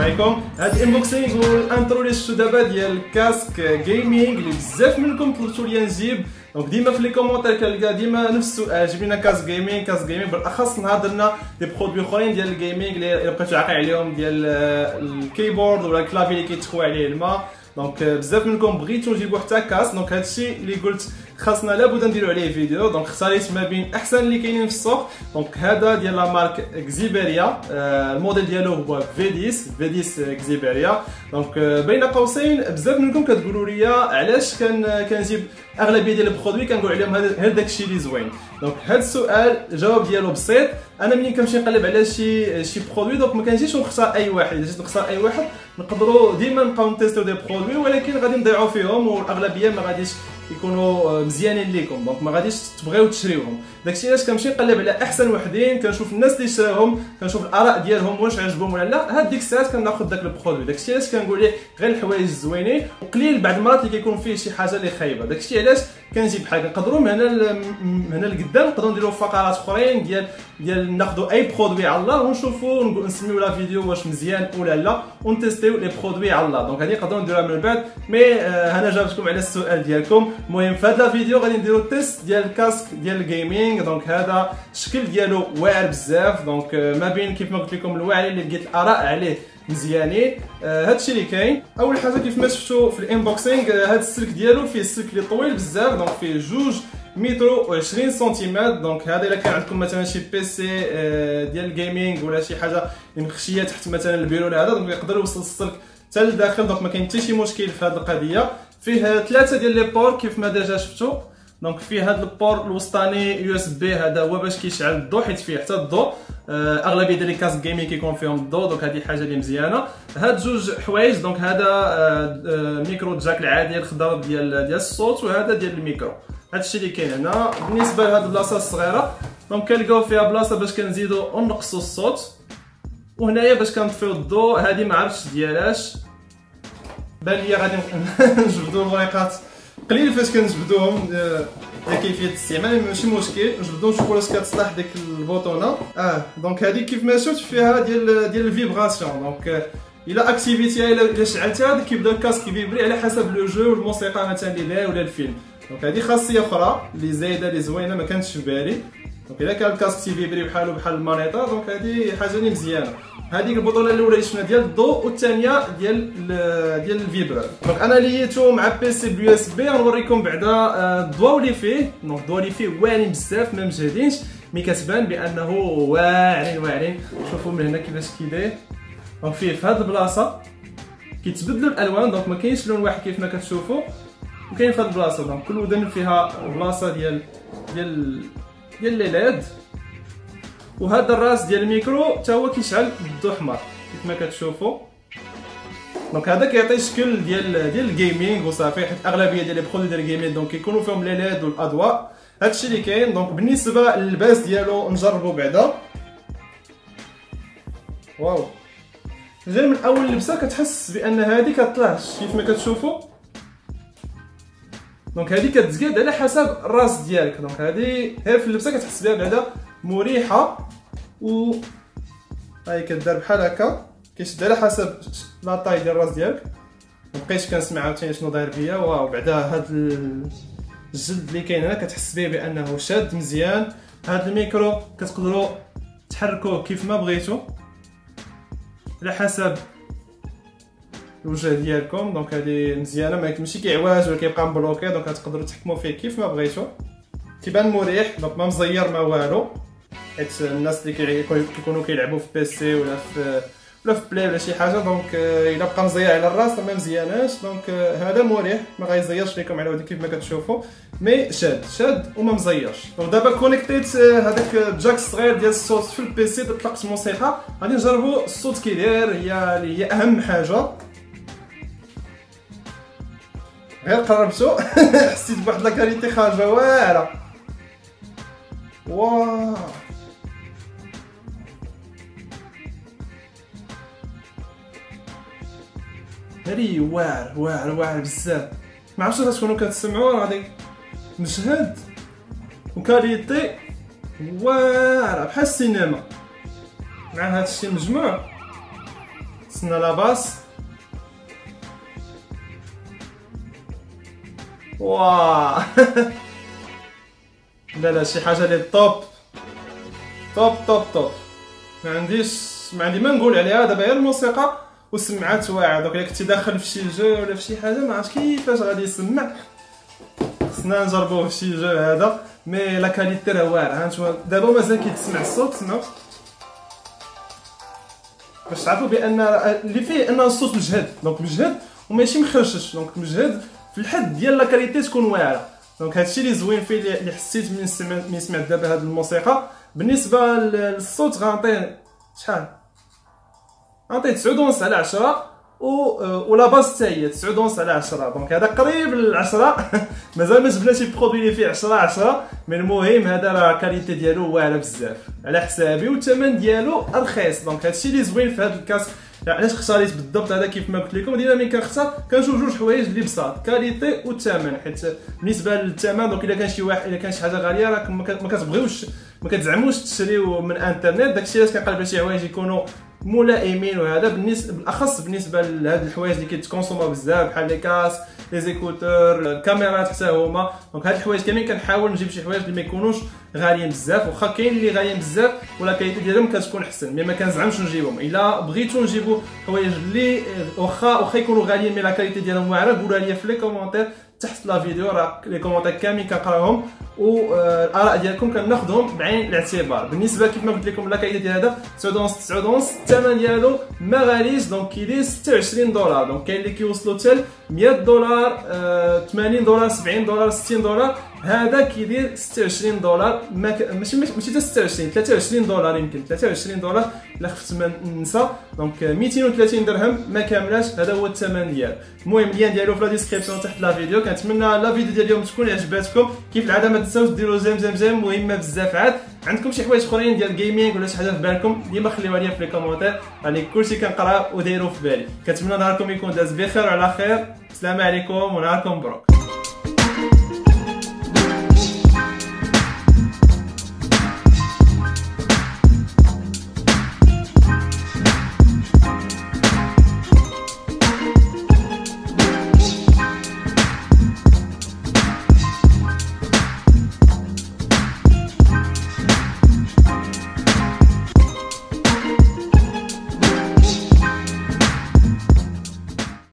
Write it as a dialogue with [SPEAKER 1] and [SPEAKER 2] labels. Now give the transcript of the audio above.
[SPEAKER 1] عليكم. هاد الانبوكسينغ والانترو اللي شفتو دابا ديال كاسك جيمنج اللي بزاف منكم طلبتوا لي نجيب. دونك ديما في لي كومونتير كنلقى ديما نفس السؤال، جيب لنا كاس جيمنج بالاخص نهار درنا دي برودوي اخرين ديال الجيمنج اللي بقيتو عاقل عليهم ديال الكيبورد ولا الكلافي اللي كيتخوى عليه الماء. دونك بزاف منكم بغيتو نجيبو حتى كاس، دونك هادشي اللي قلت خاصنا لابد نديرو عليه فيديو. دونك اختاريت ما بين احسن اللي كاينين في السوق. دونك هذا ديال لا مارك اكزيبيريا، الموديل ديالو هو في10 اكزيبيريا. دونك بين قوسين بزاف منكم كتقولوا لي علاش كنجيب اغلبيه ديال البرودوي كنقول عليهم هذا داكشي اللي زوين. دونك هذا السؤال الجواب ديالو بسيط. انا ملي كنمشي نقلب على شي برودوي دونك ما كنجيش نختار اي واحد. الا جيت نختار اي واحد نقدروا ديما نبقاو نتيستيو دي برودوي، ولكن غادي نضيعوا فيهم والاغلبيه ما غاديش يكونوا مزيانين ليكم، دونك ما غاديش تبغيو تشريوهم. داكشي علاش كنمشي نقلب على احسن وحدين، كنشوف الناس اللي شراوهم، كنشوف الاراء ديالهم واش عجبهم ولا لا. هاد ديك الساعات كناخذ داك البرودوي. داكشي علاش كنقول ليه غير الحوايج الزوينين، وقليل بعض المرات اللي كيكون فيه شي حاجه اللي خايبه. داكشي علاش كنجيب بحال نقدروا من هنا لقدام نقدروا نديروا فقرات اخرين ديال ناخذوا اي برودوي على الله ونشوفوا نسميو لا فيديو واش مزيان ولا لا، ونتيستيو لي برودوي على الله. دونك هذه نقدروا نديروها من بعد. مي انا جاوبتكم على السؤال ديالكم. المهم في هذا الفيديو غادي نديروا تيست ديال الكاسك ديال الجيمنج. دونك هذا الشكل ديالو واعر بزاف. دونك ما بين كيف ما قلت لكم الواعرين اللي لقيت الاراء عليه مزيانين. هادشي اللي كاين. اول حاجه كيف ما شفتوا في الانبوكسينغ هاد السلك ديالو فيه السلك اللي طويل بزاف. دونك فيه 2 متر و20 سنتيمتر. دونك هذا الا كان عندكم مثلا شي بيسي ديال الجيمنج ولا شي حاجه مخشيه تحت مثلا البيرو ولا هذا، دونك يقدر يوصل السلك حتى لداخل. دونك ما كاين حتى شي مشكل في هذه القضيه. فيه 3 ديال لي بور كيف ما ديجا شفتوا. دونك فيه هذا البور الوسطاني يو اس بي، هذا هو باش كيشعل الضوء، حيت فيه حتى الضوء. اغلبيه ديال لي كاس جيمنج كيكون فيهم الضوء. دونك هذه حاجه اللي مزيانه. هاد 2 حوايج. دونك هذا ميكرو جاك العادي الخضر ديال الصوت، وهذا ديال الميكرو. هادشي اللي كاين هنا. بالنسبه لهاد البلاصه الصغيره دونك كنلقاو فيها بلاصه باش كنزيدو ونقصوا الصوت، وهنايا باش كنطفيو الضوء. هذه ما عرفتش ديالاش، بان ليا غادي نجبدوا الوريقات قليل فاش كنجبدوهم كيفيه الاستعمال، ماشي مشكل. نجبدو نشوفوا واش كتصلح ديك البوطونه. دونك هذه كيف ما شفت فيها ديال الفيبراسيون. دونك الا اكتيفيتيها الا شعلتها كيبدا الكاسك كيفيبري على حسب لو جو والموسيقى مثلا اللي داير ولا الفيلم. دونك هذه خاصيه اخرى اللي زايده اللي زوينه ما كانتش في بالي. دونك الا كان الكاسك تيفيبري بحال المانيطه دونك هذه حاجه اللي مزيانه. هذيك البطوله الاولى اللي شفنا ديال الضوء، والثانيه ديال الفيبرال. دونك انا ليتو مع بيسي باليو اس بي. غنوريكم بعدا الضوء اللي فيه. دونك الضوء اللي فيه واعرين بزاف ما مجهدينش، مي كتبان بانه واعرين. شوفوا من هنا كيفاش كيداير. دونك فيه في هذه البلاصه كيتبدلوا الالوان. دونك ما كاينش لون واحد كيف ما كتشوفوا، وكاين في هذه البلاصه. دونك كل ودن فيها بلاصه ديال لي ليد. وهذا الراس ديال الميكرو حتى هو كيشعل بالضوء احمر كيف ما كتشوفوا. دونك هذا كيعطي شكل ديال الجيمنج وصافي، حيت اغلبيه ديال لي برودوي ديال الجيمنج دونك كيكونوا فيهم لي ليد والاضواء. هادشي اللي كاين. دونك بالنسبه للباس ديالو نجربوا بعدا. واو، غير من اول لبسه كتحس بان هذه كطلعش كيف ما كتشوفوا. دونك هذه كتزقاد على حسب الراس ديالك. دونك هذه غير في اللبسه كتحس بها بعدا مريحه، و هاي كدار بحال هكا كيشد على حسب لا طاي ديال الراس ديالك. مبقيتش كنسمع عاوتاني شنو داير بيا. واو، بعدا هاد الجلد اللي كاين هنا كتحس به بانه شاد مزيان. هاد الميكرو كتقدروا تحركوه كيف ما بغيتو على حسب الوجه ديالكم. دونك هذه مزيانه، ماشي كيعواج ولا كيبقى مبلوكي. دونك تقدروا تحكموا فيه كيف ما بغيتو. كيبان مريح. دونك ما مزير ما والو، حيت الناس اللي كيكونوا كيلعبوا في بيسي ولا في بلاي ولا شي حاجه دونك الا بقى مزير على الراس ما مزياناش. دونك هذا مريح ما غيزيرش لكم على ودي كيف ما كتشوفوا، مي شاد وما مزيرش. دونك دابا كونيكتيت هذاك الجاك الصغير ديال الصوت في البيسي. طلقت الموسيقى غادي نجربوا الصوت كي داير. هي اهم حاجه. غير قربتو حسيت بواحد لا كاليتي خارجه واعره. واو، هادي واعر بزاف. ما عرفتش واش تكونوا كتسمعوا. غادي مشهد وكاليتي واعره بحال السينما. مع هاد الشيء مجموع خصنا لاباس. واه لا شي حاجه لي توب توب توب توب. ما عندي ما نقول عليها دابا، غير الموسيقى وسمعات واعره. دونك الا كنتي داخل في شي جو ولا في شي حاجه ما عرفتش كيفاش غادي يسمع، خصنا نجربوه في شي جو هذا. مي لا كاليتي راه واعره. هانتوما دابا مازال كيتسمع الصوت. سمعوا باش تعرفوا بان اللي فيه ان الصوت مجهد، دونك مجهد وماشي مخرشش، دونك مجهد في الحد ديال لا كاليتي تكون واعره. دونك هادشي اللي زوين فيه اللي حسيت من سمعت دابا هاد الموسيقى. بالنسبه للصوت غنعطيه شحال؟ غنعطيه 9 على 10 ولا باس حتى هي 9 على 10. دونك هذا قريب ل 10. مازال ما جبنا شي برودوي اللي فيه 10 مي المهم هذا راه كاليتي ديالو واعره بزاف على حسابي، والثمن ديالو رخيص. دونك هادشي اللي زوين في هذا الكاسك. علاش اختاريت بالضبط هذا؟ كيف ما قلت لكم ديما ملي كنختار كنشوف جوج حوايج اللي بساط، كاليتي والثمن. حيت بالنسبه للثمن دونك الا كان شي حاجه غاليه راه ما كتبغيوش ما كتزعموش تشريو من انترنت. داكشي علاش كنقلب على شي حوايج يكونوا ملائمين. وهذا بالاخص بالنسبه لهاد الحوايج اللي كيتكونسوما بزاف بحال لي كاس لي زيكوتور الكاميرات حتى هما. دونك هاد الحوايج كاملين كنحاول نجيب شي حوايج اللي ما يكونوش غاليين بزاف، واخا كاين اللي غاليين بزاف ولا كاليتي ديالهم كتكون احسن، مي ما كنزعمش نجيبهم. الا بغيتو نجيبو حوايج اللي واخا يكونوا غاليين مي لا كاليتي ديالهم واعره، قولوا لي في لي كومونتير تحت لا فيديو، راه لي كومونتير كاملين كنقراهم والاراء ديالكم كناخذهم بعين الاعتبار. بالنسبه كيف ما قلت لكم لا كاليتي ديال هذا 9 الثمن ديالو ما غاليش. دونك كيدير $26. دونك كاين اللي كيوصلوا حتى $100 $80 $70 $60. هذا كيدير $26. ماشي حتى 26 $23 يمكن $23 الا خفت ما ننسى. دونك 230 درهم ما كاملاش، هذا هو الثمن ديالو. المهم اللين ديالو في لا ديسكريبسيون تحت لا فيديو. كنتمنى لا فيديو ديال اليوم تكون عجباتكم. كيف العاده ما تنساوش ديروا جيم مهمه بزاف. عاد عندكم شي حوايج اخرين ديال الجيمنج ولا شي حاجه في بالكم ديما خليوها لي في لي كومونتير، راني كلشي كنقرا ودايرو في بالي. كنتمنى نهاركم يكون داز بخير وعلى خير. السلام عليكم ونهاركم مبروك.